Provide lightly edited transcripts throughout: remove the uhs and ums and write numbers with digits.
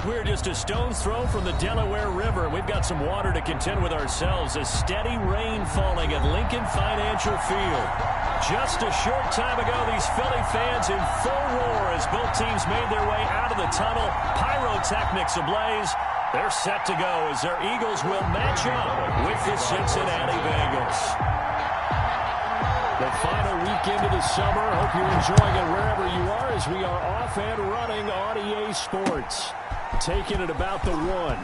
We're just a stone's throw from the Delaware River. We've got some water to contend with ourselves. A steady rain falling at Lincoln Financial Field. Just a short time ago, these Philly fans in full roar as both teams made their way out of the tunnel. Pyrotechnics ablaze. They're set to go as their Eagles will match up with the Cincinnati Bengals. The final weekend of the summer. Hope you're enjoying it wherever you are as we are off and running on EA Sports. Taking it about the 1.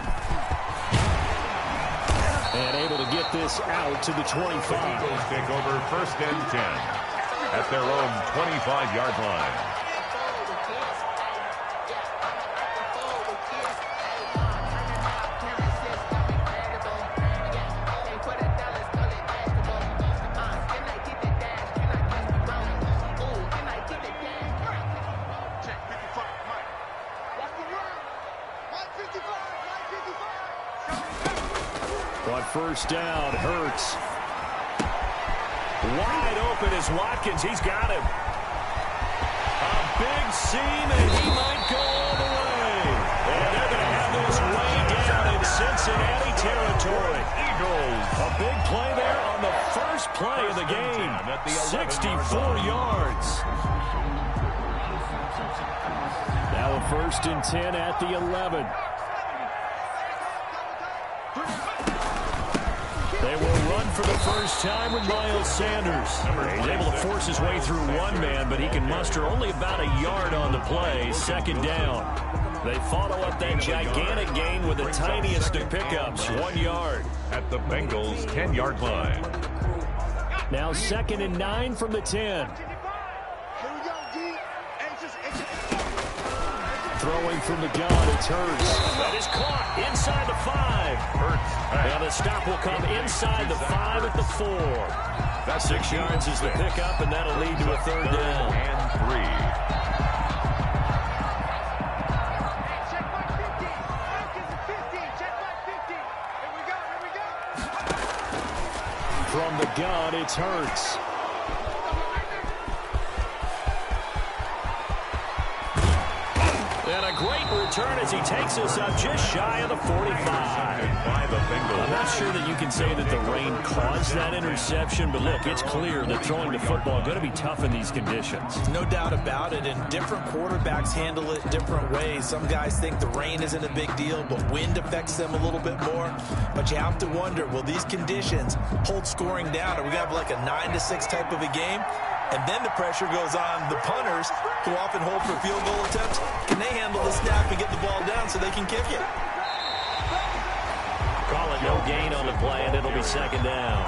And able to get this out to the 25. Eagles take over 1st and 10 at their own 25-yard line. On first down, Hurts. Wide open is Watkins. He's got him. A big seam, and he might go all the way. And they're going to have this way down in Cincinnati territory. Eagles. A big play there on the first play of the game. 64 yards. Now a 1st and 10 at the 11. They will run for the first time with Miles Sanders. He's able to force his way through one man, but he can muster only about a yard on the play. 2nd down. They follow up that gigantic gain with the tiniest of pickups, 1 yard. At the Bengals' 10-yard line. Now 2nd and 9 from the 10. Throwing from the gun, it's Hurts. That is caught inside the 5. Hurts. And the stop will come inside the 5 at the 4. That 6 yards is the pickup, and that'll lead to a 3rd down. And 3. From the gun, it's Hurts. And a great return as he takes us up just shy of the 45. I'm not sure that you can say that the rain caused that interception, but look, it's clear that throwing the football is going to be tough in these conditions. No doubt about it, and different quarterbacks handle it different ways. Some guys think the rain isn't a big deal, but wind affects them a little bit more. But you have to wonder, will these conditions hold scoring down? Are we going to have like a 9-6 type of a game? And then the pressure goes on the punters, who often hold for field goal attempts. Can they handle the snap and get the ball down so they can kick it? Call it no gain on the play, and it'll be 2nd down.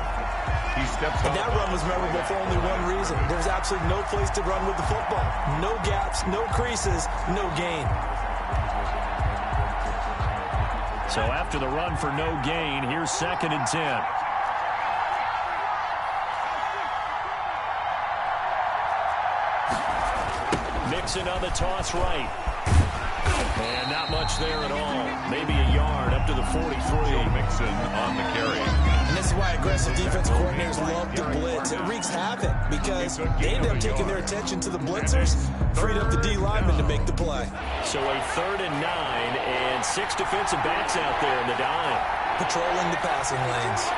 He steps and that run was memorable for only one reason. There's absolutely no place to run with the football. No gaps, no creases, no gain. So after the run for no gain, here's 2nd and 10. Mixon on the toss right. And not much there at all. Maybe a yard up to the 43. Mixon on the carry. And this is why aggressive defensive coordinators love to blitz. It wreaks havoc because they end up taking their attention to the blitzers, freed up the D linemen to make the play. So a 3rd and 9 and 6 defensive backs out there in the dime. Patrolling the passing lanes.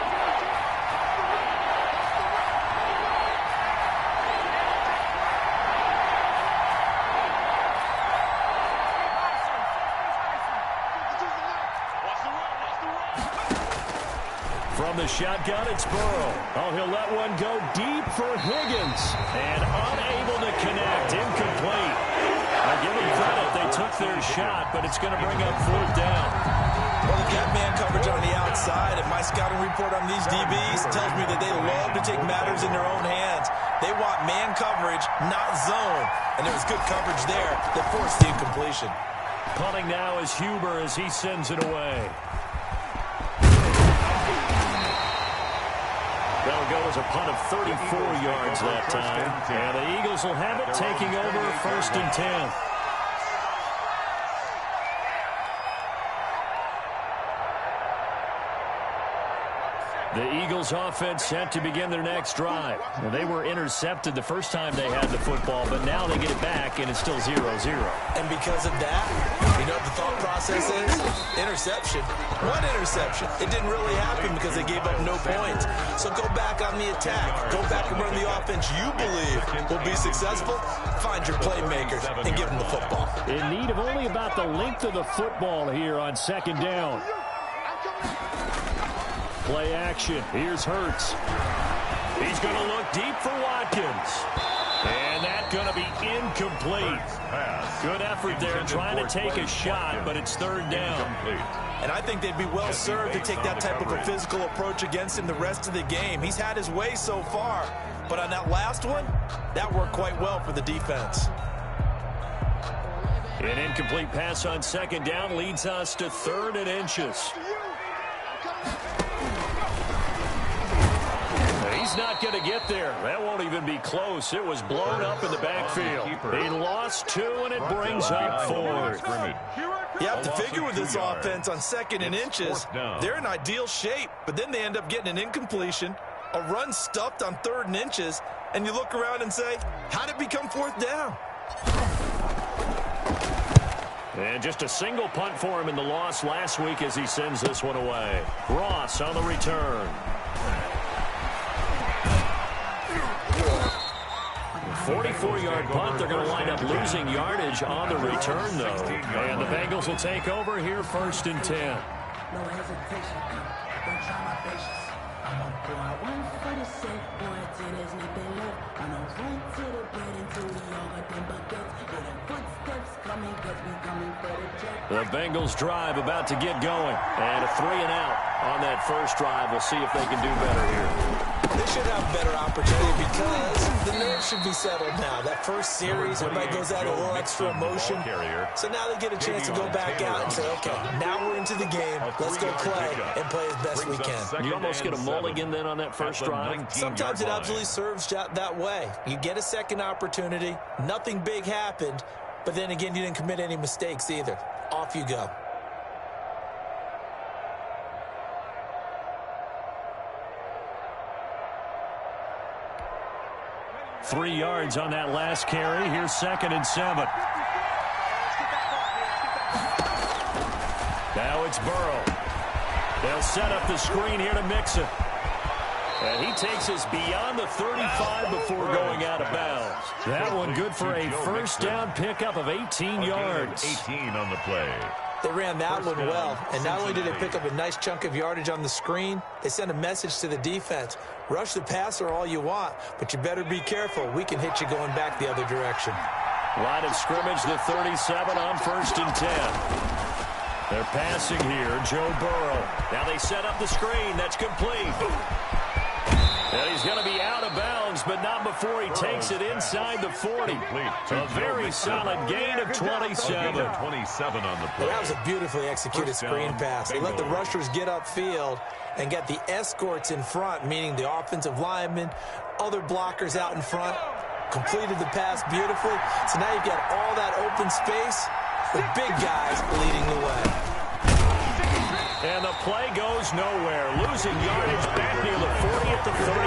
From the shotgun, it's Burrow. Oh, he'll let one go deep for Higgins. And unable to connect. Incomplete. I give them credit. They took their shot, but it's going to bring up 4th down. Well, they've got man coverage on the outside, and my scouting report on these DBs tells me that they love to take matters in their own hands. They want man coverage, not zone. And there was good coverage there that forced the incompletion. Punting now is Huber as he sends it away. That'll go as a punt of 34 yards that time. And the Eagles will have it, taking over 1st and 10. The Eagles offense set to begin their next drive. Well, they were intercepted the first time they had the football, but now they get it back, and it's still 0-0. And because of that, you know what the thought process is? Interception. One interception. It didn't really happen because they gave up no points. So go back on the attack. Go back and run the offense you believe will be successful. Find your playmakers and give them the football. In need of only about the length of the football here on second down. Play action. Here's Hurts. He's going to look deep for Watkins. And that's going to be incomplete. Good effort there trying to take a shot, but it's third down. And I think they'd be well served to take that type of a physical approach against him the rest of the game. He's had his way so far, but on that last one, that worked quite well for the defense. An incomplete pass on second down leads us to 3rd and inches. He's not going to get there. That won't even be close. It was blown up in the backfield. He lost 2, and it brings up 4. You have to figure with this offense on 2nd and inches, they're in ideal shape, but then they end up getting an incompletion, a run stuffed on 3rd and inches, and you look around and say, how did it become 4th down? And just a single punt for him in the loss last week as he sends this one away. Ross on the return. 44-yard punt. They're going to wind up losing yardage on the return, though. And the Bengals will take over here 1st and 10. No hesitation. Don't try my patience. I'm on point. One for the safe boy. There's nothing left. I'm on point to the bread until we overthink buckets. Hear the footsteps coming, cause we coming for the check. The Bengals drive about to get going. And a 3-and-out on that first drive. We'll see if they can do better here. They should have a better opportunity because the nerves should be settled now. That first series, everybody goes out a little extra emotion. So now they get a chance to go back out and say, okay, now we're into the game. Let's go play and play as best we can. You almost get a mulligan then on that first drive. Sometimes it absolutely serves that way. You get a second opportunity. Nothing big happened. But then again, you didn't commit any mistakes either. Off you go. Three yards on that last carry. Here's 2nd and 7. Now it's Burrow. They'll set up the screen here to Mixon. And he takes us beyond the 35 before going out of bounds. That one good for a first down pickup of 18 yards. 18 on the play. They ran that one well, and not only did they pick up a nice chunk of yardage on the screen, they sent a message to the defense. Rush the passer all you want, but you better be careful. We can hit you going back the other direction. Line of scrimmage, the 37 on 1st and 10. They're passing here, Joe Burrow. Now they set up the screen. That's complete. And he's going to be out of bounds, but not before he takes it inside the 40. A very solid gain of 27. 27 on the play. Well, that was a beautifully executed screen pass. They let the rushers get upfield and get the escorts in front, meaning the offensive linemen, other blockers out in front, completed the pass beautifully. So now you've got all that open space with big guys leading the way. And the play goes nowhere. Losing yardage back near the 40 at the 39.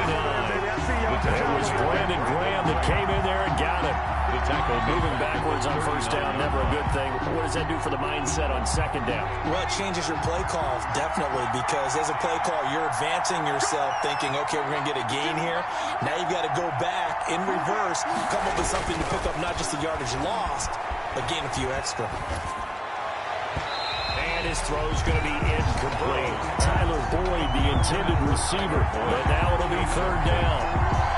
It was Brandon Graham that came in there and got it. The tackle moving backwards on first down, never a good thing. What does that do for the mindset on second down? Well, it changes your play call, definitely, because as a play call, you're advancing yourself thinking, okay, we're going to get a gain here. Now you've got to go back in reverse, come up with something to pick up not just the yardage lost, but gain a few extra. His throw's going to be incomplete. Tyler Boyd, the intended receiver, but now it'll be 3rd down.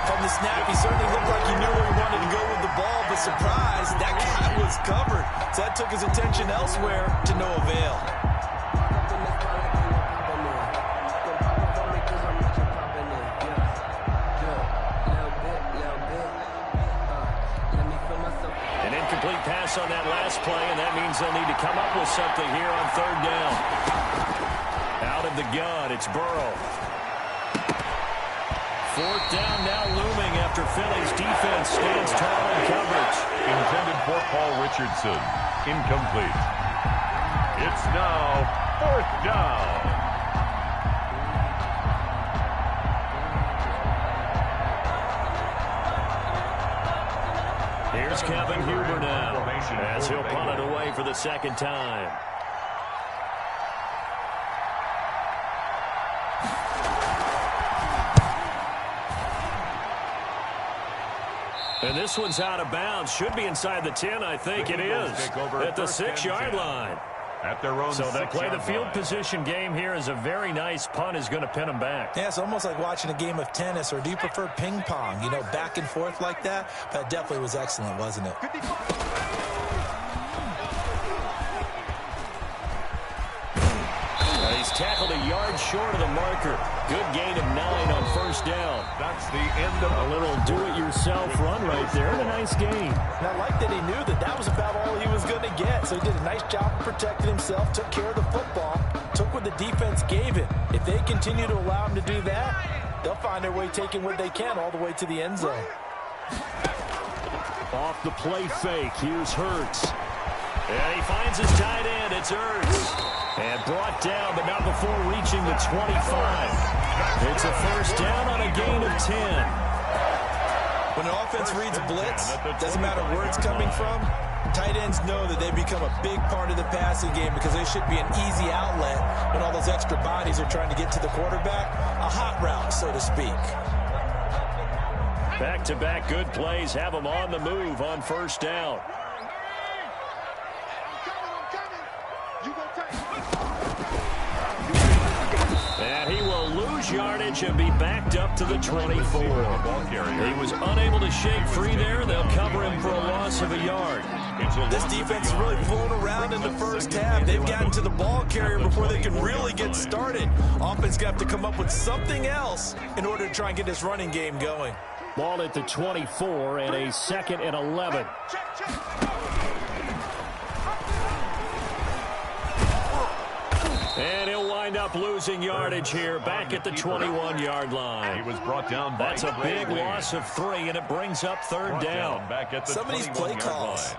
From the snap, he certainly looked like he knew where he wanted to go with the ball, but surprise, that guy was covered. So that took his attention elsewhere to no avail. Pass on that last play, and that means they'll need to come up with something here on 3rd down. Out of the gun, it's Burrow. 4th down now looming after Philly's defense stands tall in coverage. Intended for Paul Richardson. Incomplete. It's now 4th down. Here's Kevin Huber now as he'll punt it away for the second time. And this one's out of bounds. Should be inside the 10, I think it is. At the 6-yard line. At their own so they play the field position game here as a very nice punt is going to pin them back. Yeah, it's almost like watching a game of tennis, or do you prefer ping pong? You know, back and forth like that? That definitely was excellent, wasn't it? He's tackled a yard short of the marker. Good gain of 9 on first down. That's the end of a little do-it-yourself run right there, and a nice gain. And I like that he knew that that was about all he was going to get. So he did a nice job of protecting himself, took care of the football, took what the defense gave him. If they continue to allow him to do that, they'll find their way taking what they can all the way to the end zone. Off the play fake, here's Hurts. And he finds his tight end, it's Hurts. And brought down, but not before reaching the 25. It's a first down on a gain of 10. When an offense reads blitz, doesn't matter where it's coming from, tight ends know that they become a big part of the passing game because they should be an easy outlet when all those extra bodies are trying to get to the quarterback. A hot route, so to speak. Back-to-back good plays have them on the move on first down. And he will lose yardage and be backed up to the 24. He was unable to shake free there. They'll cover him for a loss of a yard. This defense is really fooling around in the first half. They've gotten to the ball carrier before they can really get started. Offense got to come up with something else in order to try and get this running game going. Ball at the 24 and a 2nd and 11. And he'll wind up losing yardage here back at the 21-yard line. He was brought down by That's a big loss of 3, and it brings up third down. Back at the some of these play calls,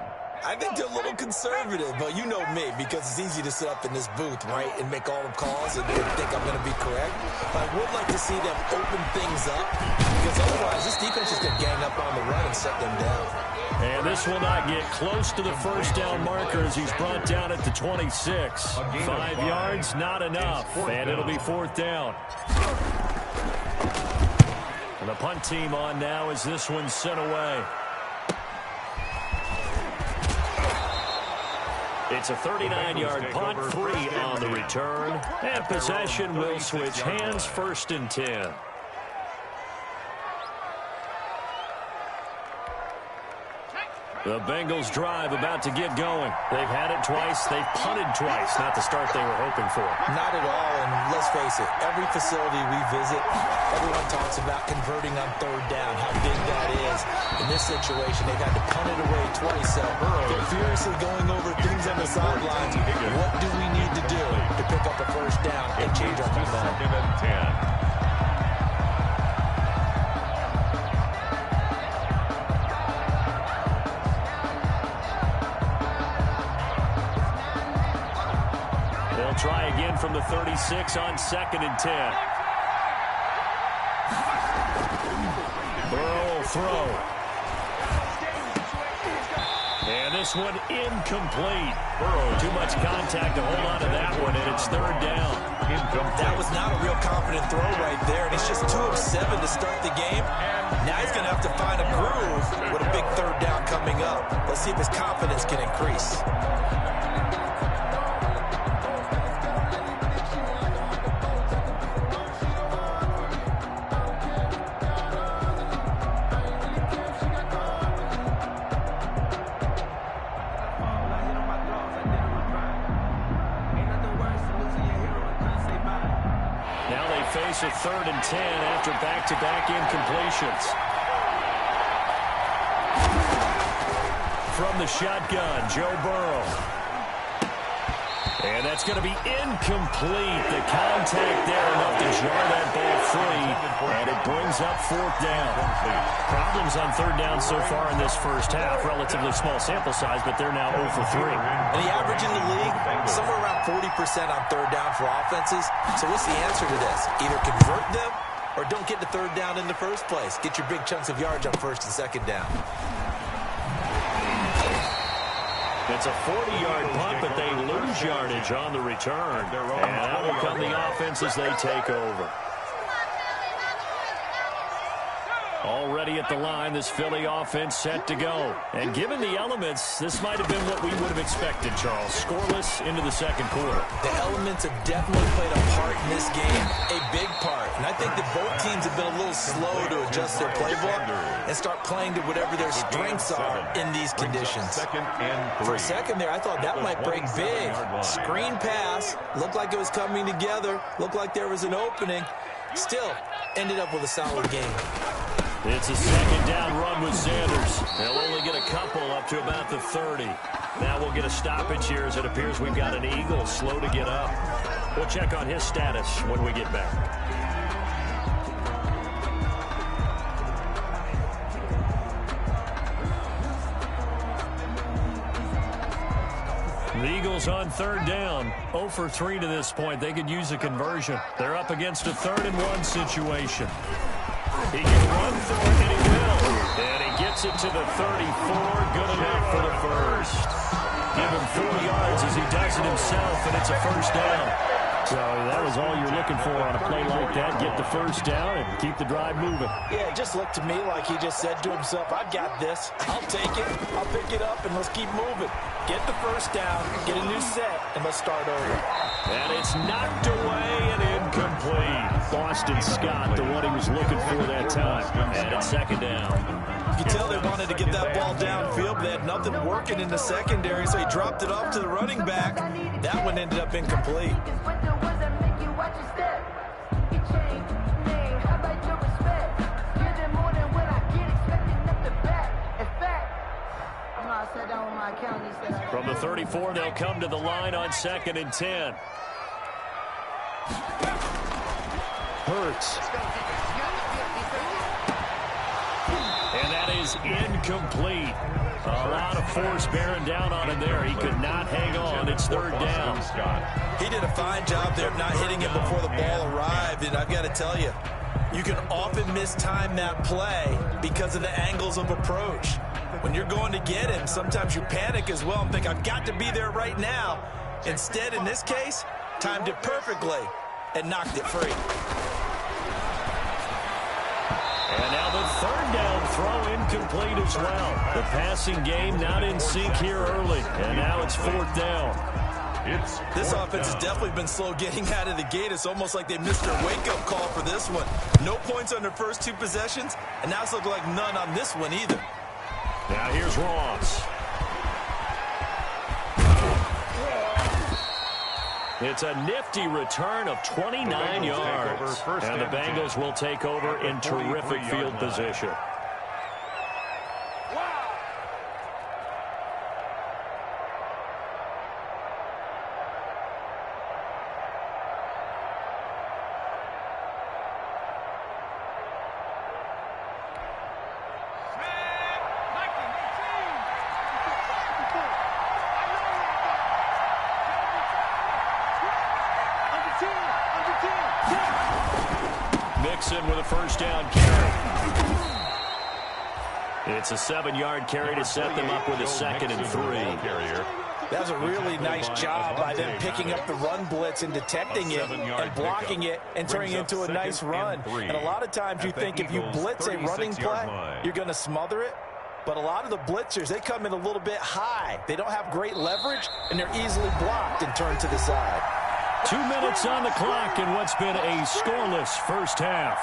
I think they're a little conservative, but you know me, because it's easy to sit up in this booth, right, and make all the calls and think I'm going to be correct. But I would like to see them open things up, because otherwise this defense is going to gang up on the run and shut them down. And this will not get close to the first down marker as he's brought down at the 26. 5 yards, not enough, and it'll be fourth down. And the punt team on now as this one's sent away. It's a 39-yard punt, 3 on the return, and possession will switch hands, 1st and 10. The Bengals drive about to get going. They've had it twice. They've punted twice. Not the start they were hoping for. Not at all, and let's face it, every facility we visit, everyone talks about converting on third down, how big that is. In this situation, they've had to punt it away twice, so they're furiously going over things on the sidelines. What do we need to do to pick up a first down and change our momentum? 2nd and 10. Try again from the 36 on 2nd and 10. Burrow will throw. And this one incomplete. Burrow, too much contact to hold on to that one, and it's third down. That was not a real confident throw right there, and it's just 2 of 7 to start the game. Now he's going to have to find a groove with a big third down coming up. Let's see if his confidence can increase. Face a 3rd and 10 after back-to-back incompletions. From the shotgun, Joe Burrow. And that's going to be incomplete. The contact there enough to jar that ball free, and it brings up 4th down. Problems on 3rd down so far in this first half. Relatively small sample size, but they're now 0 for 3. And the average in the league, somewhere around 40% on 3rd down for offenses. So what's the answer to this? Either convert them or don't get to 3rd down in the first place. Get your big chunks of yards on 1st and 2nd down. It's a 40-yard punt, but they lose yardage on the return. And out will come the offense as they take over. Already at the line, this Philly offense set to go. And given the elements, this might have been what we would have expected, Charles. Scoreless into the second quarter. The elements have definitely played a part in this game, a big part. And I think that both teams have been a little slow to adjust their playbook and start playing to whatever their strengths are in these conditions. For a second there, I thought that might break big. Screen pass, looked like it was coming together, looked like there was an opening. Still, ended up with a solid game. It's a second down run with Sanders. They'll only get a couple up to about the 30. Now we'll get a stoppage here as it appears we've got an Eagle slow to get up. We'll check on his status when we get back. The Eagles on third down. 0 for 3 to this point. They could use a conversion. They're up against a 3rd-and-1 situation. He can run through it, and he will. And he gets it to the 34. Good enough for the first. Give him 4 yards as he does it himself, and it's a first down. So that was all you're looking for on a play like that. Get the first down and keep the drive moving. Yeah, it just looked to me like he just said to himself, I've got this. I'll take it. I'll pick it up, and let's keep moving. Get the first down, get a new set, and let's start over. And it's knocked away and incomplete. Boston Scott, the one he was looking for that time. And it's second down. You can tell they wanted to get that ball downfield, but they had nothing working in the secondary, so he dropped it off to the running back. That one ended up incomplete. From the 34, they'll come to the line on 2nd and 10. Hurts. And that is incomplete. A lot of force bearing down on him there. He could not hang on. It's 3rd down. He did a fine job there of not hitting him before the ball arrived, and I've got to tell you, you can often mistime that play because of the angles of approach. When you're going to get him, sometimes you panic as well and think, I've got to be there right now. Instead, in this case, timed it perfectly and knocked it free. And now the 3rd down throw incomplete as well. The passing game not in sync here early. And now it's 4th down. This offense has definitely been slow getting out of the gate. It's almost like they missed their wake-up call for this one. No points on their first 2 possessions, and now it's looking like none on this one either. Now here's Ross. It's a nifty return of 29 yards. And the Bengals will take over in terrific field position. With a first down carry. It's a 7-yard carry to set them up with a 2nd and 3. That was a really nice job by them picking up the run blitz and detecting it and blocking it and turning it into a nice run. And a lot of times you think if you blitz a running play, you're going to smother it. But a lot of the blitzers, they come in a little bit high. They don't have great leverage, and they're easily blocked and turned to the side. 2 minutes on the clock in what's been a scoreless first half.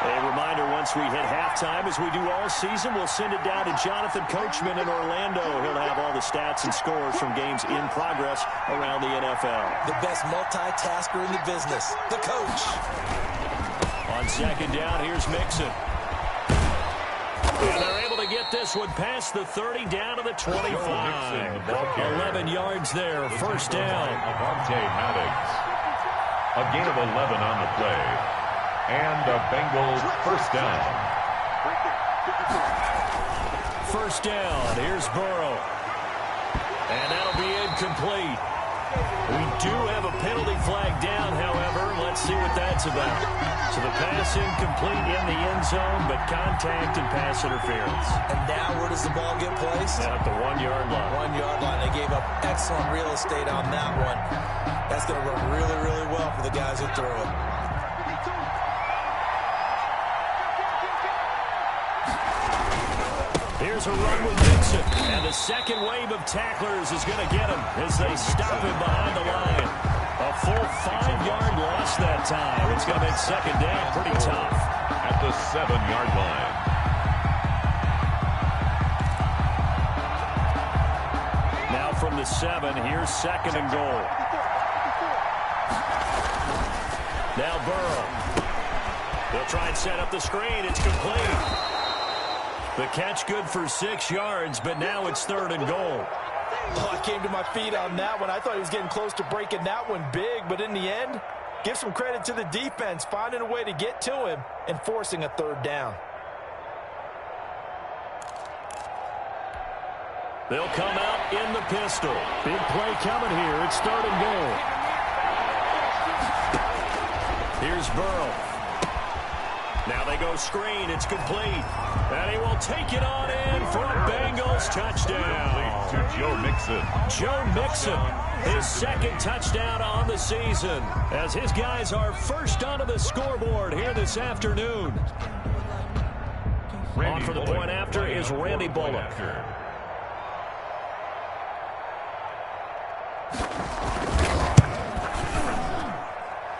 A reminder, once we hit halftime, as we do all season, we'll send it down to Jonathan Coachman in Orlando. He'll have all the stats and scores from games in progress around the NFL. The best multitasker in the business, the coach. On 2nd down, here's Mixon. And they're able to get this one past the 30 down to the 25. 11 yards there, first down. A gain of 11 on the play. And a Bengals first down. First down, here's Burrow. And that'll be incomplete. We do have a penalty flag down, however. Let's see what that defensive back. So the pass incomplete in the end zone, but contact and pass interference. And now where does the ball get placed? At the 1-yard line. 1-yard line. They gave up excellent real estate on that one. That's going to run really, really well for the guys who threw it. Here's a run with Mixon. And the second wave of tacklers is going to get him as they stop him behind the line. A full 5-yard loss that time. It's going to make second down pretty tough. At the 7-yard line. Now from the 7, here's second and goal. Now Burrow. They'll try and set up the screen. It's complete. The catch good for 6 yards, but now it's third and goal. Oh, I came to my feet on that one. I thought he was getting close to breaking that one big, but in the end, give some credit to the defense, finding a way to get to him and forcing a third down. They'll come out in the pistol. Big play coming here. It's third and goal. Here's Burrow. Now they go screen. It's complete. And he will take it on in for a Bengals touchdown. To Joe Mixon. Joe Mixon, his second touchdown on the season, as his guys are first onto the scoreboard here this afternoon. On for the point after is Randy Bullock.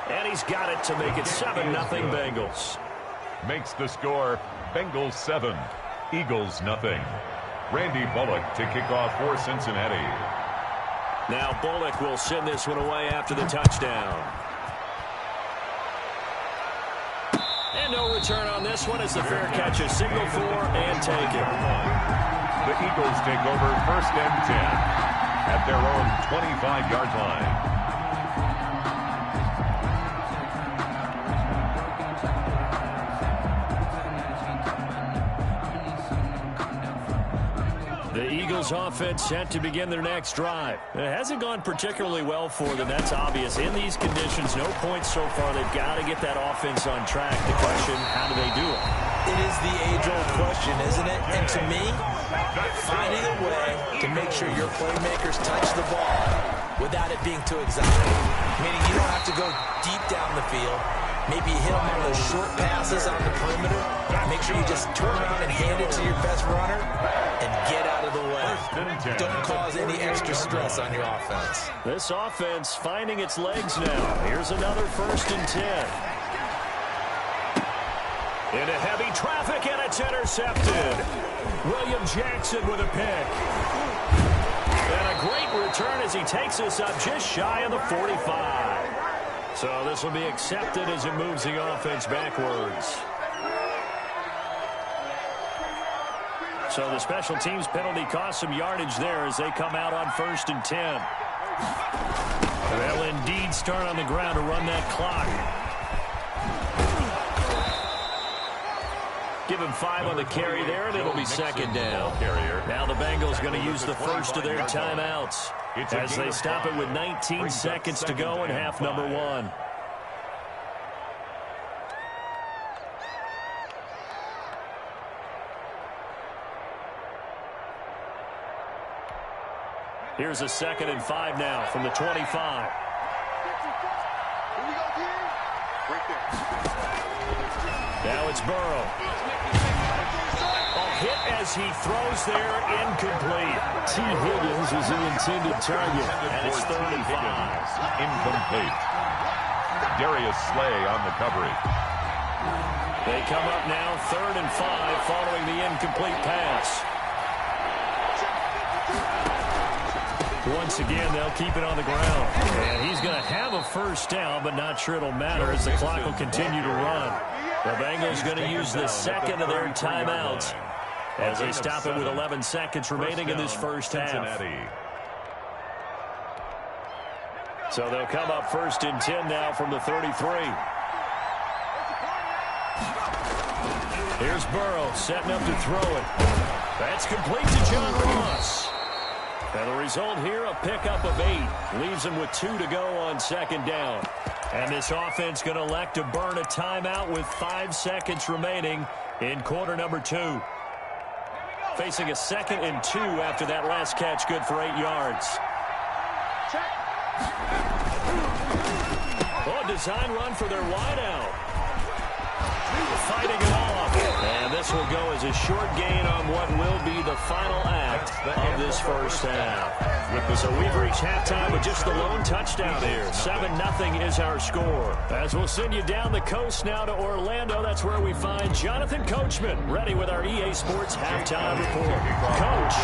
And he's got it to make it 7-0 Bengals. Makes the score Bengals 7, Eagles nothing. Randy Bullock to kick off for Cincinnati. Now Bullock will send this one away after the touchdown. And no return on this one as the fair catch is signaled for and taken. The Eagles take over first and 10 at their own 25-yard line. The Eagles offense set to begin their next drive. It hasn't gone particularly well for them. That's obvious. In these conditions, no points so far. They've got to get that offense on track. The question, how do they do it? It is the age-old question, isn't it? And to me, finding a way to make sure your playmakers touch the ball without it being too exotic. Meaning you don't have to go deep down the field. Maybe you hit them on those short passes on the perimeter. Make sure you just turn around and hand it to your best runner and get out of the way. Don't cause any extra stress on your offense. This offense finding its legs now. Here's another first and 10. Into heavy traffic, and it's intercepted. William Jackson with a pick. And a great return as he takes us up just shy of the 45. So this will be accepted as it moves the offense backwards. So the special teams penalty cost some yardage there as they come out on first and 10. They'll indeed start on the ground to run that clock. Give him 5 on the carry there, and it'll be second down. Now the Bengals going to use the first of their timeouts as they stop it with 19 seconds to go in half number 1. Here's a 2nd and 5 now from the 25. Now it's Burrow. Hit as he throws there, incomplete. T. Higgins was the intended target, and it's 3rd and 5. Incomplete. Darius Slay on the coverage. They come up now 3rd and 5 following the incomplete pass. Once again, they'll keep it on the ground. And he's going to have a first down, but not sure it'll matter as the clock will continue to run. The Bengals going to use the second of their timeouts as they stop it with 11 seconds remaining in this first half. So they'll come up 1st and 10 now from the 33. Here's Burrow setting up to throw it. That's complete to John Ross. And the result here, a pickup of 8. Leaves them with 2 to go on second down. And this offense going to elect to burn a timeout with 5 seconds remaining in quarter number 2. Facing a 2nd and 2 after that last catch, good for 8 yards. Oh, design run for their wideout. Fighting it off. And this will go as a short gain on what will be the final act of this first half. So we've reached halftime with just the lone touchdown here. 7-0 is our score. As we'll send you down the coast now to Orlando, that's where we find Jonathan Coachman, ready with our EA Sports halftime report. Coach.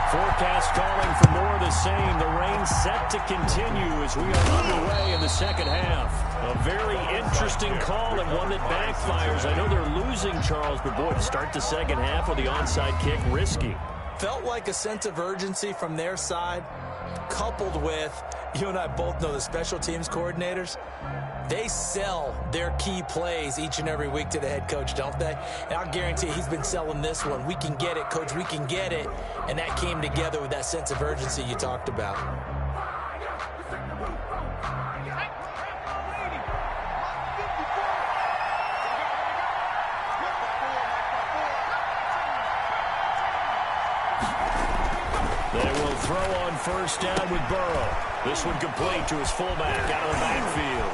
Forecast calling for more of the same. The rain set to continue as we are underway in the second half. A very interesting call and one that backfires. I know they're losing, Charles, but boy, to start the second half with the onside kick, risky. Felt like a sense of urgency from their side, coupled with, you and I both know the special teams coordinators, they sell their key plays each and every week to the head coach, don't they? And I'll guarantee he's been selling this one. We can get it, coach, we can get it. And that came together with that sense of urgency you talked about. They will throw on first down with Burrow. This one complete to his fullback out of the backfield.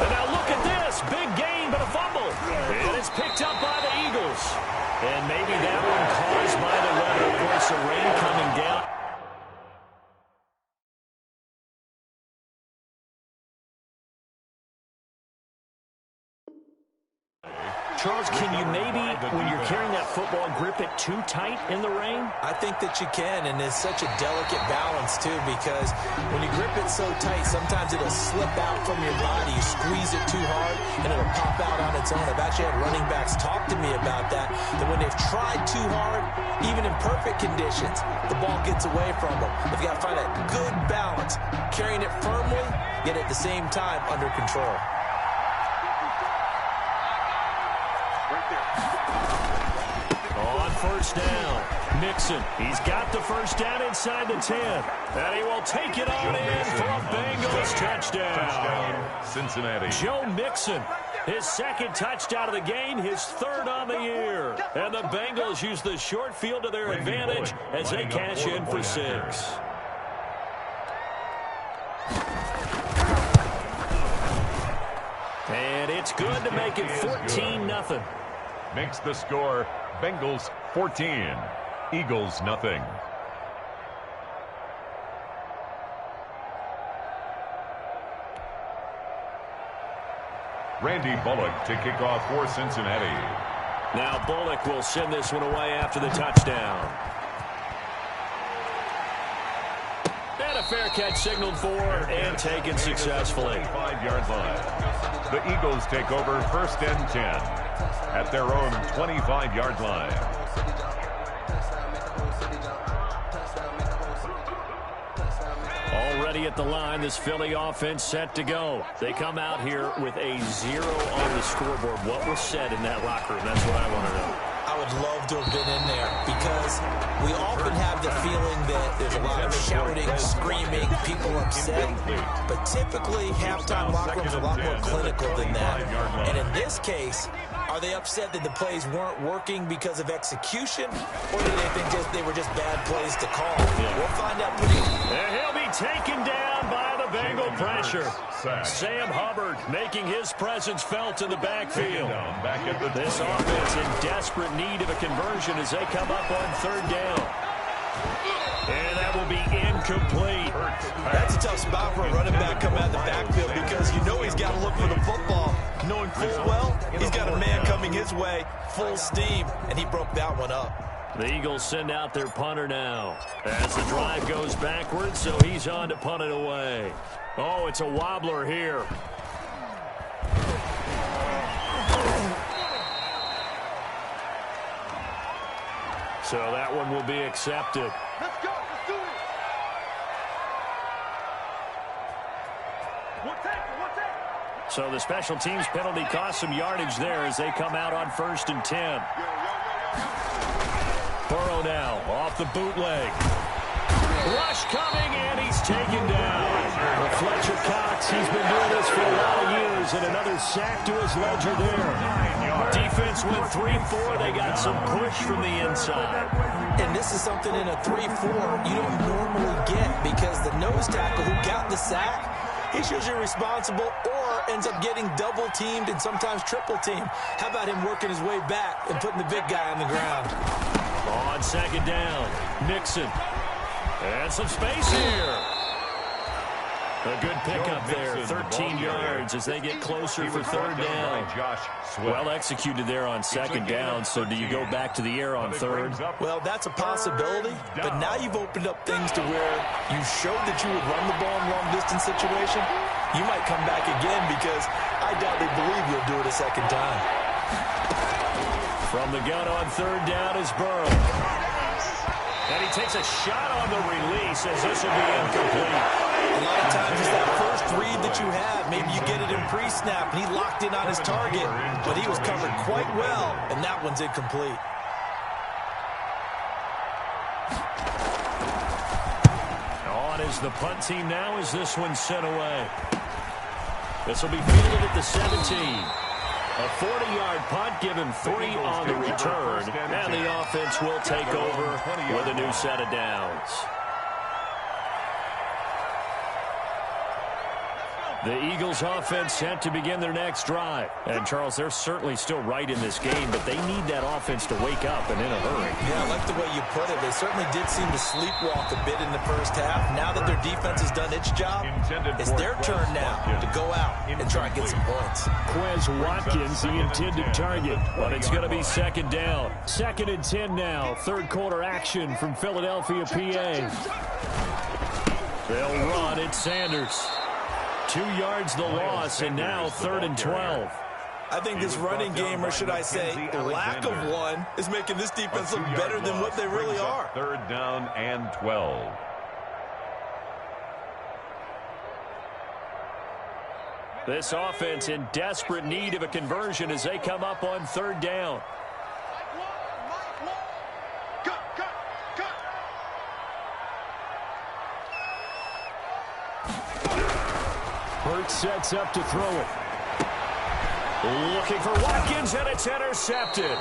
And now look at this. Big gain, but a fumble. And it's picked up by the Eagles. And maybe that one caused by the weather. Of course, the rain coming down. Charles, can you maybe, when you're carrying that football, grip it too tight in the rain? I think that you can, and it's such a delicate balance, too, because when you grip it so tight, sometimes it'll slip out from your body. You squeeze it too hard, and it'll pop out on its own. I've actually had running backs talk to me about that when they've tried too hard, even in perfect conditions, the ball gets away from them. They've got to find that good balance, carrying it firmly, yet at the same time under control. On first down, Mixon. He's got the first down inside the 10. And he will take it on in for a Bengals touchdown. Cincinnati. Joe Mixon, his 2nd touchdown of the game, his 3rd on the year. And the Bengals use the short field to their advantage as they cash in for 6. And it's good to make it 14-0. Makes the score Bengals 14, Eagles nothing. Randy Bullock to kick off for Cincinnati. Now Bullock will send this one away after the touchdown. And a fair catch signaled for and taken successfully. 5-yard line. The Eagles take over 1st and 10 at their own 25-yard line. Already at the line, this Philly offense set to go. They come out here with a 0 on the scoreboard. What was said in that locker room? That's what I want to know. I would love to have been in there because we often have the feeling that there's a lot of shouting, screaming, people upset. But typically, halftime locker rooms are a lot more clinical than that. And in this case, are they upset that the plays weren't working because of execution? Or do they think they were just bad plays to call? Yeah. We'll find out pretty soon. And he'll be taken down by the Bengal pressure. Sam Hubbard making his presence felt in the backfield. This offense in desperate need of a conversion as they come up on 3rd down. And that will be incomplete. That's a tough spot for a running back coming out of the backfield because you know he's got to look for the football, knowing full well he's got a man coming his way, full steam, and he broke that one up. The Eagles send out their punter now as the drive goes backwards, so he's on to punt it away. Oh, it's a wobbler here. So that one will be accepted. Let's go. Let's do it. One take. So the special teams penalty cost some yardage there as they come out on 1st and 10. Burrow now off the bootleg. Rush coming, and he's taken down. Well, Fletcher Cox, he's been doing this for a lot of years, and another sack to his ledger there. Defense went 3-4. They got some push from the inside. And this is something in a 3-4 you don't normally get, because the nose tackle who got the sack, he's usually responsible or ends up getting double-teamed and sometimes triple-teamed. How about him working his way back and putting the big guy on the ground? On second down, Nixon. And some space here. A good pickup there, 13 yards as they get closer for third down. Well executed there on second down, so do you go back to the air on third? Well, that's a possibility, but now you've opened up things to where you showed that you would run the ball in long-distance situation. You might come back again, because I doubtly believe you'll do it a second time. From the gun on third down is Burrow. And he takes a shot on the release as this will be incomplete. A lot of times it's that first read that you have. Maybe you get it in pre-snap, and he locked in on his target, but he was covered quite well, and that one's incomplete. On is the punt team now as this one's sent away. This will be fielded at the 17. A 40-yard punt, given 3 on the return, and the offense will take over with a new set of downs. The Eagles offense set to begin their next drive. And, Charles, they're certainly still right in this game, but they need that offense to wake up and in a hurry. Yeah, I like the way you put it. They certainly did seem to sleepwalk a bit in the first half. Now that their defense has done its job, it's their turn now to go out and try and get some points. Quez Watkins, the intended target, but it's going to be second down. 2nd and 10 now. Third quarter action from Philadelphia, PA. They'll run it, Sanders. 2 yards the loss, and now 3rd and 12. I think this running game, or should I say lack of one, is making this defense look better than what they really are. 3rd down and 12. This offense in desperate need of a conversion as they come up on 3rd down. Hurts sets up to throw it. Looking for Watkins, and it's intercepted.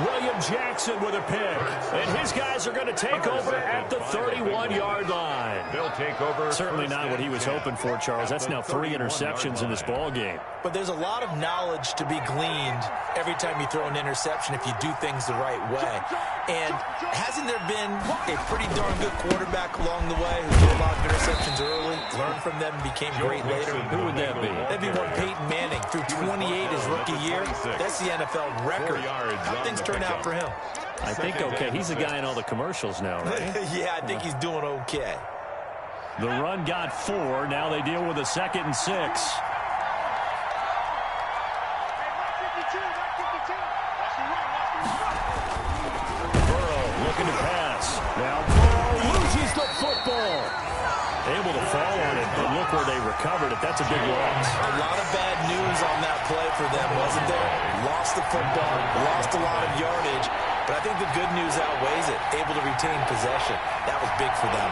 William Jackson with a pick. And his guys are going to take over at the 31-yard line. They'll take over. Certainly not what he was hoping for, Charles. That's now 3 interceptions in this ball game. But there's a lot of knowledge to be gleaned every time you throw an interception if you do things the right way. And hasn't there been a pretty darn good quarterback along the way who threw a lot of interceptions early, learned from them, and became great later? Who would that be? That'd be one Peyton Manning. Threw 28 his rookie year. That's the NFL record. How things turn out for him? I think okay. He's the guy in all the commercials now, right? Yeah, I think he's doing okay. The run got 4. Now they deal with a 2nd and 6. Looking to pass. Now Burrow loses the football. Able to fall on it, but look where they recovered it. That's a big loss. A lot of bad news on that play for them, wasn't there? Lost the football, lost a lot of yardage, but I think the good news outweighs it. Able to retain possession. That was big for them.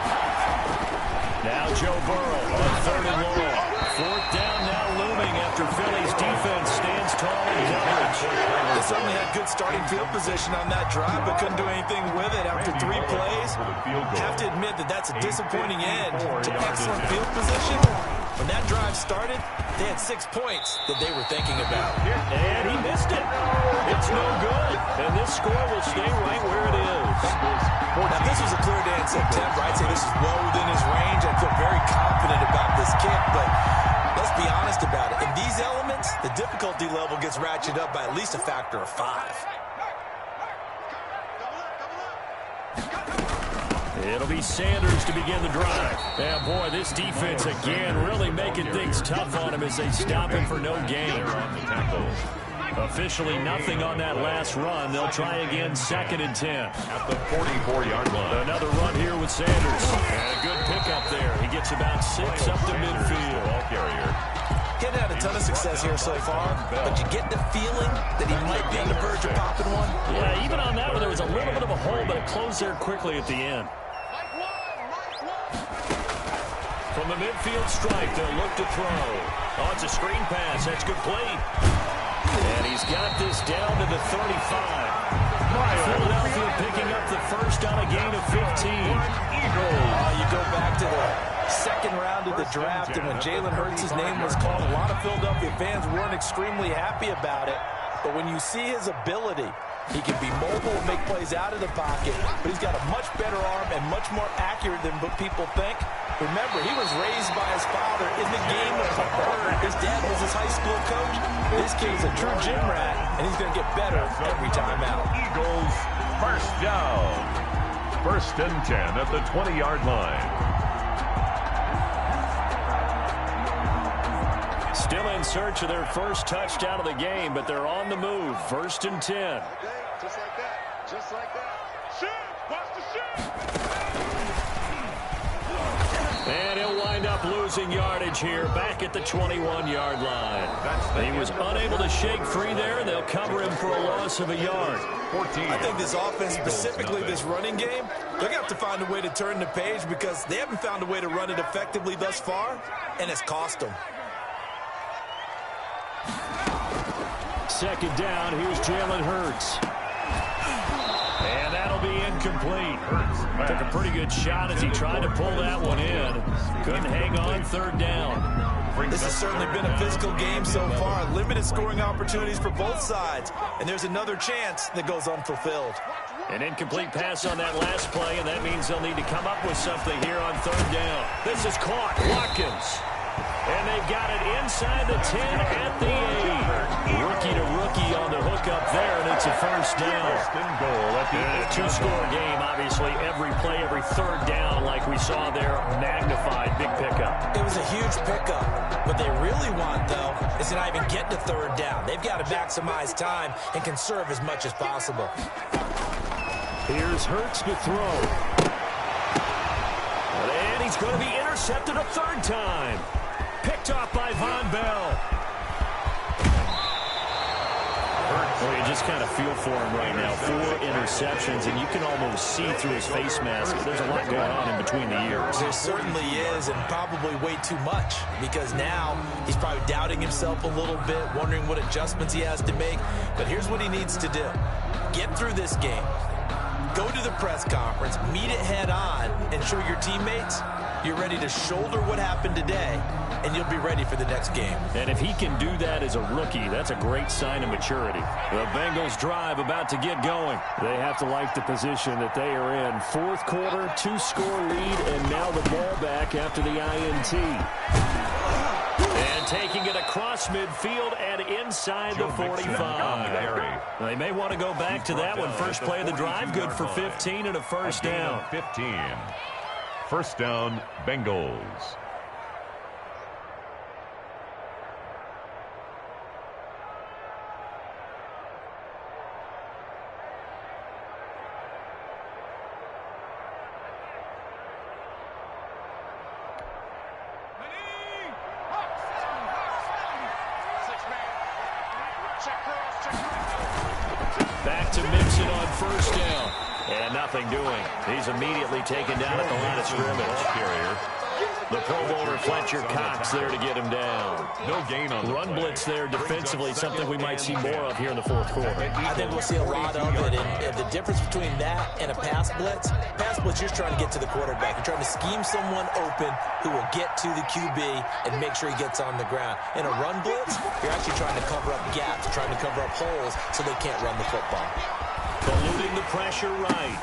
Now Joe Burrow on 3rd and long. 4th down now looming after Philly's defense stands tall in coverage. They certainly had good starting field position on that drive, but couldn't do anything with it after 3 plays. Have to admit that that's a disappointing end to excellent field position. When that drive started, they had 6 points that they were thinking about. And he missed it. It's no good. And this score will stay right where it is. Now, if this was a clear day in September, I'd say this is well within his range. I feel very confident about this kick, but let's be honest about it. In these elements, the difficulty level gets ratcheted up by at least a factor of 5. It'll be Sanders to begin the drive. And boy, this defense again really making things tough on him as they stop him for no gain. Officially nothing on that last run. They'll try again 2nd and 10. At the 44-yard line. Another run here with Sanders. And a good pickup there. He gets about 6 up to midfield. Getting out of ton of success here so far, but you get the feeling that he might be on the verge of popping one. Yeah, even on that one, there was a little bit of a hole, but it closed there quickly at the end. From the midfield stripe, they'll look to throw. Oh, it's a screen pass. That's complete. And he's got this down to the 35. Philadelphia picking up the first on a gain of 15. You go back to the second round of the draft, and when Jalen Hurts' name was called, a lot of Philadelphia fans weren't extremely happy about it. But when you see his ability, he can be mobile and make plays out of the pocket, but he's got a much better arm and much more accurate than what people think. Remember, he was raised by his father in the game of football. His dad was his high school coach. This kid's a true gym rat, and he's going to get better every time out. Eagles, first down. First and 10 at the 20-yard line. Still in search of their first touchdown of the game, but they're on the move. First and 10. Just like that. Just like that. Shoot! Watch the shoot! And he'll wind up losing yardage here back at the 21-yard line. He was unable to shake free there, and they'll cover him for a loss of a yard. 14. I think this offense, specifically this running game, they're going to have to find a way to turn the page because they haven't found a way to run it effectively thus far, and it's cost them. Second down, here's Jalen Hurts. And that'll be incomplete. Took a pretty good shot as he tried to pull that one in. Couldn't hang on third down. This has certainly been a physical game so far. Limited scoring opportunities for both sides. And there's another chance that goes unfulfilled. An incomplete pass on that last play, and that means they'll need to come up with something here on third down. This is caught. Watkins. And they've got it inside the 10 at the 8. Rookie to rookie on the hook up there, and it's a first down. A two-score game, obviously. Every play, every third down, like we saw there, magnified. Big pickup. It was a huge pickup. What they really want, though, is to not even get to third down. They've got to maximize time and conserve as much as possible. Here's Hurts to throw. And he's going to be intercepted a third time. Picked off by Von Bell. Well, you just kind of feel for him right now. 4 interceptions, and you can almost see through his face mask. There's a lot going on in between the ears. There certainly is, and probably way too much, because now he's probably doubting himself a little bit, wondering what adjustments he has to make. But here's what he needs to do. Get through this game. Go to the press conference, meet it head on, and show your teammates you're ready to shoulder what happened today, and you'll be ready for the next game. And if he can do that as a rookie, that's a great sign of maturity. The Bengals drive about to get going. They have to like the position that they are in. Fourth quarter, 2-score lead, and now the ball back after the INT. And taking it across midfield and inside the 45. They may want to go back to that one. First play of the drive, good for 15 and a first down. 15. First down, Bengals. Back to Mixon on first down. And nothing doing. He's immediately taken down at the line of scrimmage. Carrier. The Pro Bowler Fletcher Cox there to get him down. No gain on the Run play. blitz there defensively, something we might see more of here in the fourth quarter. I think we'll see a lot of it, and the difference between that and a pass blitz, you're just trying to get to the quarterback. You're trying to scheme someone open who will get to the QB and make sure he gets on the ground. In a run blitz, you're actually trying to cover up gaps, trying to cover up holes so they can't run the football. Eluding the pressure right.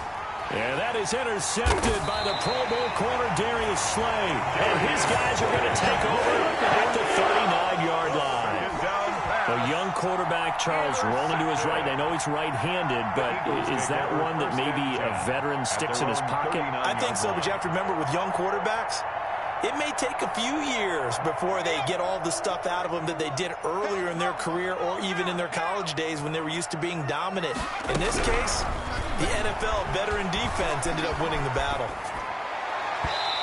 And that is intercepted by the Pro Bowl corner, Darius Slay. And his guys are going to take over at the 39-yard line. A young quarterback, Charles, rolling to his right. I know he's right-handed, but is that one that maybe a veteran sticks in his pocket? I think so, but you have to remember with young quarterbacks, it may take a few years before they get all the stuff out of them that they did earlier in their career or even in their college days when they were used to being dominant. In this case, the NFL veteran defense ended up winning the battle.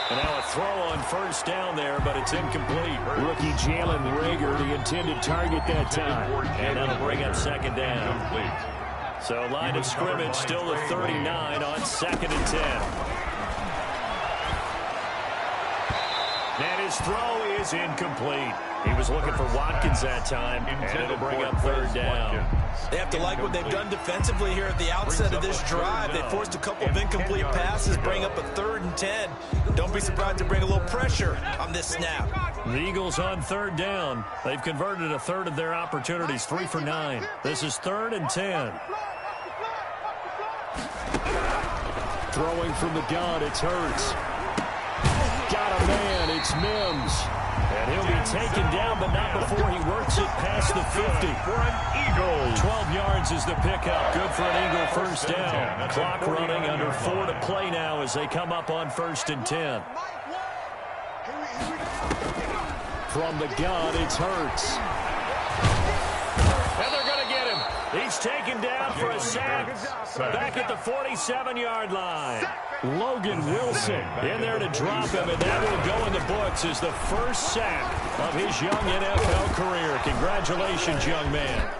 And now a throw on first down there, but it's incomplete. Rookie Jalen Reagor, the intended target that time. And that'll bring up second down. So line of scrimmage still at 39 on 2nd and 10. And his throw is incomplete. He was looking for Watkins that time, and it'll bring up 3rd down. They have to like what they've done defensively here at the outset of this drive. They forced a couple of incomplete passes, bring up a 3rd and 10. Don't be surprised to bring a little pressure on this snap. The Eagles on 3rd down. They've converted a third of their opportunities, 3 for 9. This is 3rd and 10. Throwing from the gun, it's Hurts. Got a man, it's Mims. And he'll be taken down, but not before he works it past the 50. For an Eagle. 12 yards is the pickup. Good for an Eagle first down. Clock running under 4 to play now as they come up on 1st and 10. From the gun, it's Hurts. And they're going to get him. He's taken down for a sack back at the 47-yard line. Logan Wilson in there to drop him, and that will go in the books as the first sack of his young NFL career. Congratulations, young man.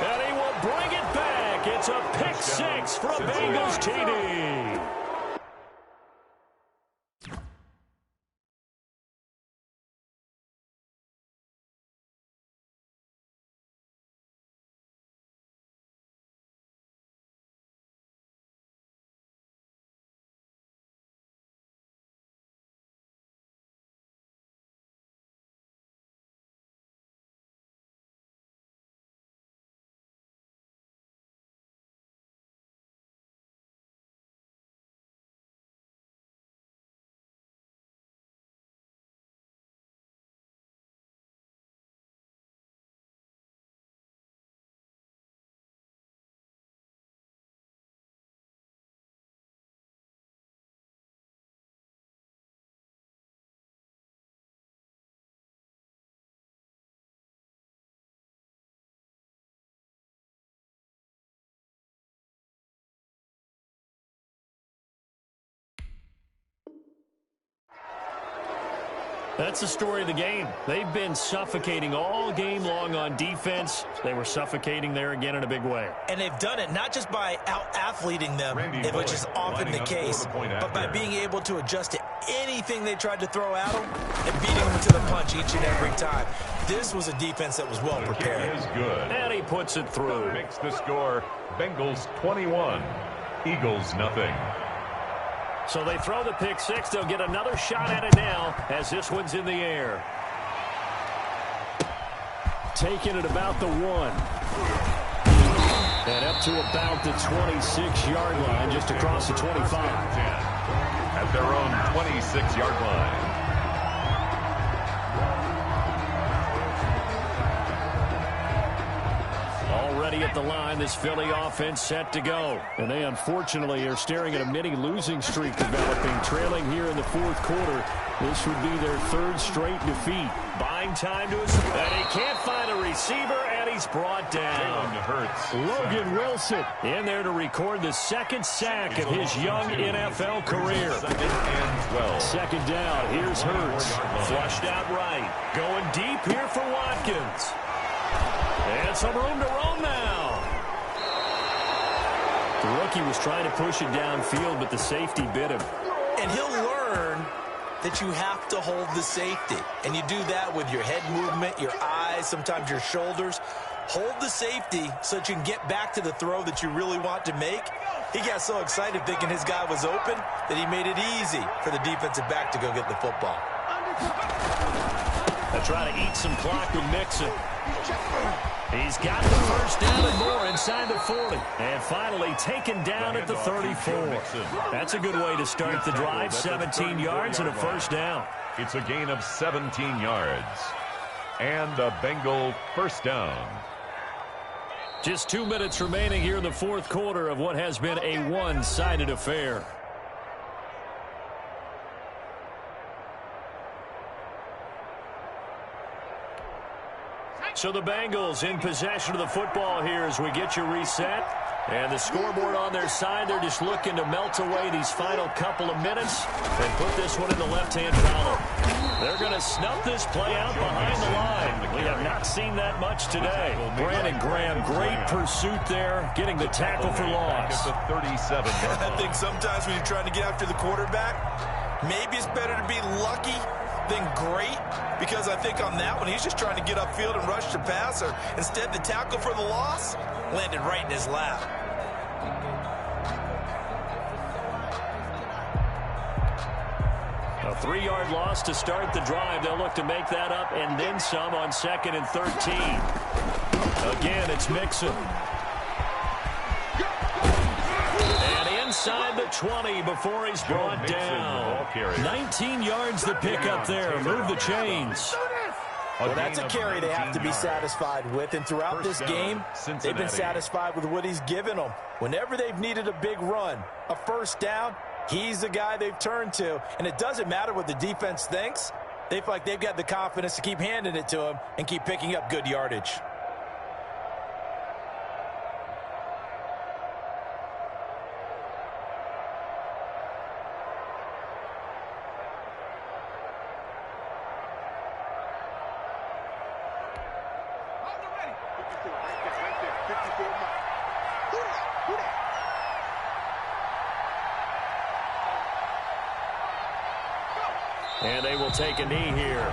And he will bring it back. It's a pick 6 for a Bengals TD. That's the story of the game. They've been suffocating all game long on defense. They were suffocating there again in a big way. And they've done it not just by out-athleting them, which is often the case, but by being able to adjust to anything they tried to throw at them and beating them to the punch each and every time. This was a defense that was well prepared. Is good. And he puts it through. Makes the score Bengals 21, Eagles nothing. So they throw the pick 6. They'll get another shot at it now as this one's in the air. Taking it about the 1. And up to about the 26-yard line, just across the 25. At their own 26-yard line. Already at the line, this Philly offense set to go. And they unfortunately are staring at a mini losing streak developing, trailing here in the 4th quarter. This would be their 3rd straight defeat. Buying time to his, and he can't find a receiver, and he's brought down. Logan Wilson in there to record the 2nd sack of his young NFL career. 2nd down, here's Hurts. Flushed out right. Going deep here for Watkins. And some room to roam now. The rookie was trying to push it downfield, but the safety bit him. And he'll learn that you have to hold the safety. And you do that with your head movement, your eyes, sometimes your shoulders. Hold the safety so that you can get back to the throw that you really want to make. He got so excited thinking his guy was open that he made it easy for the defensive back to go get the football. They'll try to eat some clock with Mixon. He's got the first down and more inside the 40. And finally taken down at the 34. That's a good way to start the drive. 17 yards and a first down. It's a gain of 17 yards. And a Bengal first down. Just 2 minutes remaining here in the 4th quarter of what has been a one-sided affair. So the Bengals in possession of the football here as we get you reset. And the scoreboard on their side, they're just looking to melt away these final couple of minutes and put this one in the left-hand column. They're going to snuff this play out behind the line. We have not seen that much today. Brandon Graham, great pursuit there, getting the tackle for loss. I think sometimes when you're trying to get after the quarterback, maybe it's better to be lucky than great, because I think on that one, he's just trying to get upfield and rush the passer. Instead, the tackle for the loss landed right in his lap. A 3-yard loss to start the drive. They'll look to make that up and then some on 2nd and 13. Again, it's Mixon. And inside the 20 before he's brought down. 19 yards to pick up there. Move the chains. Well, that's a carry they have to be satisfied with, and throughout this game, they've been satisfied with what he's given them. Whenever they've needed a big run, a first down, he's the guy they've turned to, and it doesn't matter what the defense thinks. They feel like they've got the confidence to keep handing it to him and keep picking up good yardage. And they will take a knee here.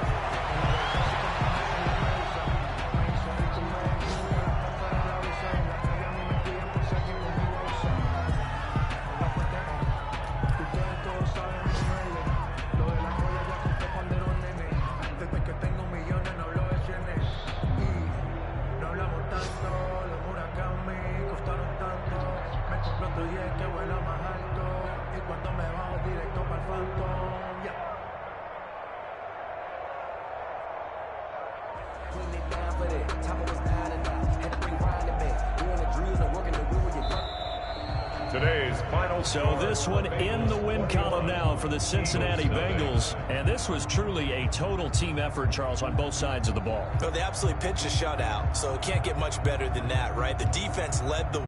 So this one in the win column now for the Cincinnati Bengals. And this was truly a total team effort, Charles, on both sides of the ball. Well, they absolutely pitched a shutout, so it can't get much better than that, right? The defense led the